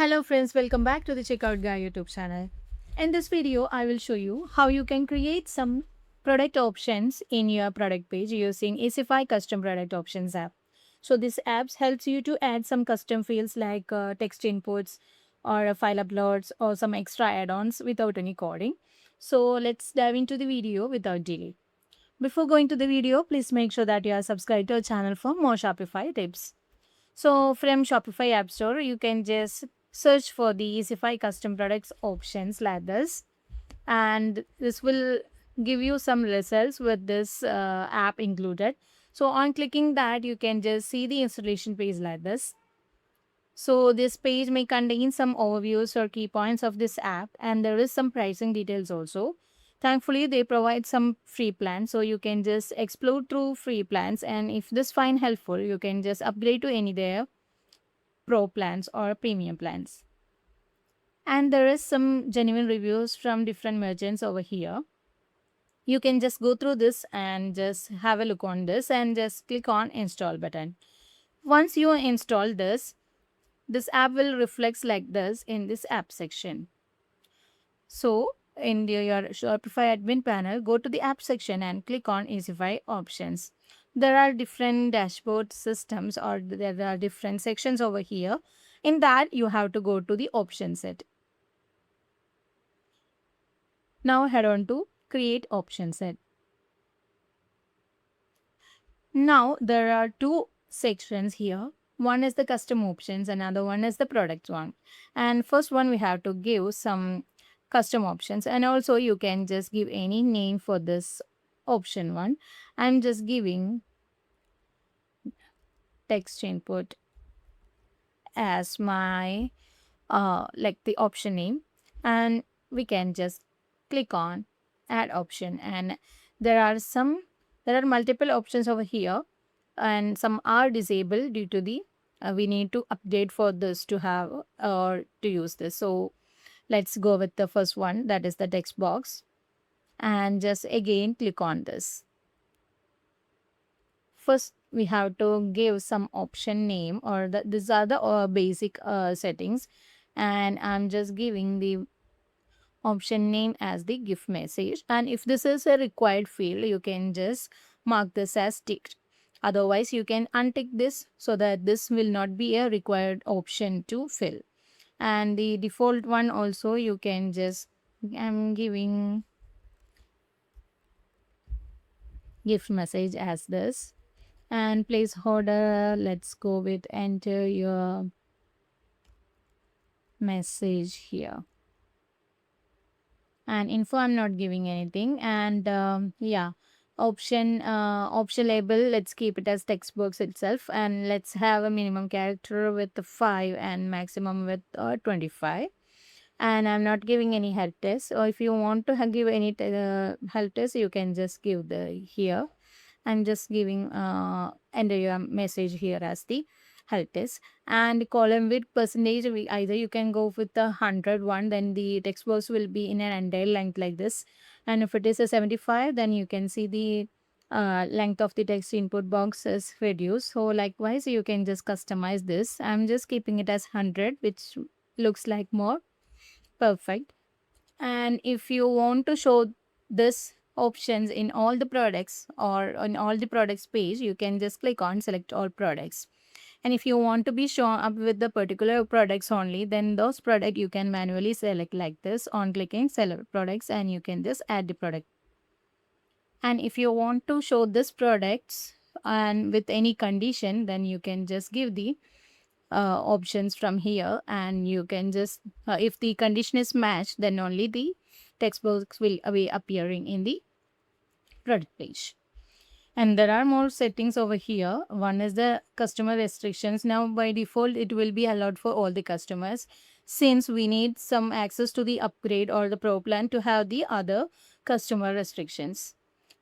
Hello friends, welcome back to the Checkout Guy YouTube channel. In this video, I will show you how you can create some product options in your product page using Easify Custom Product Options app. So this app helps you to add some custom fields like text inputs or file uploads or some extra add-ons without any coding. So let's dive into the video without delay. Before going to the video, please make sure that you are subscribed to our channel for more Shopify tips. So from Shopify App Store, you can just search for the Easify custom products options like this, and this will give you some results with this app included. So on clicking that, you can just see the installation page like this. So this page may contain some overviews or key points of this app, and there is some pricing details also. Thankfully, they provide some free plans, so you can just explore through free plans. And if this find helpful, you can just upgrade to any their pro plans or premium plans. And there is some genuine reviews from different merchants over here. You can just go through this and just have a look on this and just click on install button. Once you install this app will reflect like this in this app section. So in your Shopify admin panel, go to the app section and click on Easify options. There are different dashboard systems or there are different sections over here. In that, you have to go to the option set. Now head on to create option set. Now there are two sections here. One is the custom options, another one is the product one. And first one we have to give some custom options, and also you can just give any name for this option one. I'm just giving text input as my like the option name, and we can just click on add option, and there are some there are multiple options over here, and some are disabled due to the we need to update for this to have or to use this. So let's go with the first one, that is the text box, and just again click on this. First we have to give some option name, or these are the basic settings, and I'm just giving the option name as the gift message. And if this is a required field, you can just mark this as ticked. Otherwise, you can untick this so that this will not be a required option to fill. And the default one also, you can just, I'm giving gift message as this. And place order, let's go with enter your message here. And info, I'm not giving anything. And yeah, option label, let's keep it as text box itself, and let's have a minimum character with the 5 and maximum with 25. And I'm not giving any help test, or if you want to give any help test, you can just give the here. I'm just giving enter your message here as the help test. And column with percentage, either you can go with the 101, then the text box will be in an entire length like this. And if it is a 75, then you can see the length of the text input box is reduced. So likewise, you can just customize this. I'm just keeping it as 100, which looks like more perfect. And if you want to show this options in all the products or on all the products page, you can just click on select all products. And if you want to be shown up with the particular products only, then those product you can manually select like this on clicking select products, and you can just add the product. And if you want to show this products and with any condition, then you can just give the options from here, and you can just if the condition is matched, then only the text box will be appearing in the product page. And there are more settings over here. One is the customer restrictions. Now by default it will be allowed for all the customers, since we need some access to the upgrade or the pro plan to have the other customer restrictions.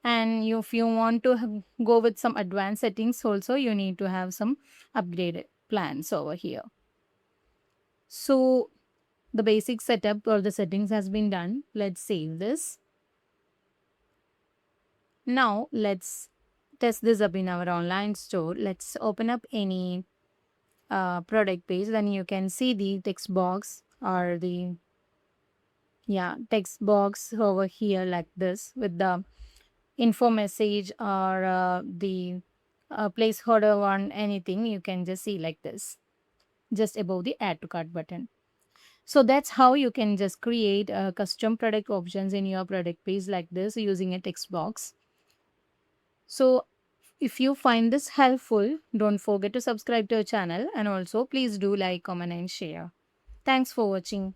And if you want to go with some advanced settings also, you need to have some upgraded plans over here. So the basic setup or the settings has been done. Let's save this. Now let's test this up in our online store. Let's open up any product page, then you can see the text box or the text box over here like this with the info message or the placeholder one, anything you can just see like this, just above the add to cart button. So that's how you can just create custom product options in your product page like this using a text box. So if you find this helpful, don't forget to subscribe to our channel, and also please do like, comment and share. Thanks for watching.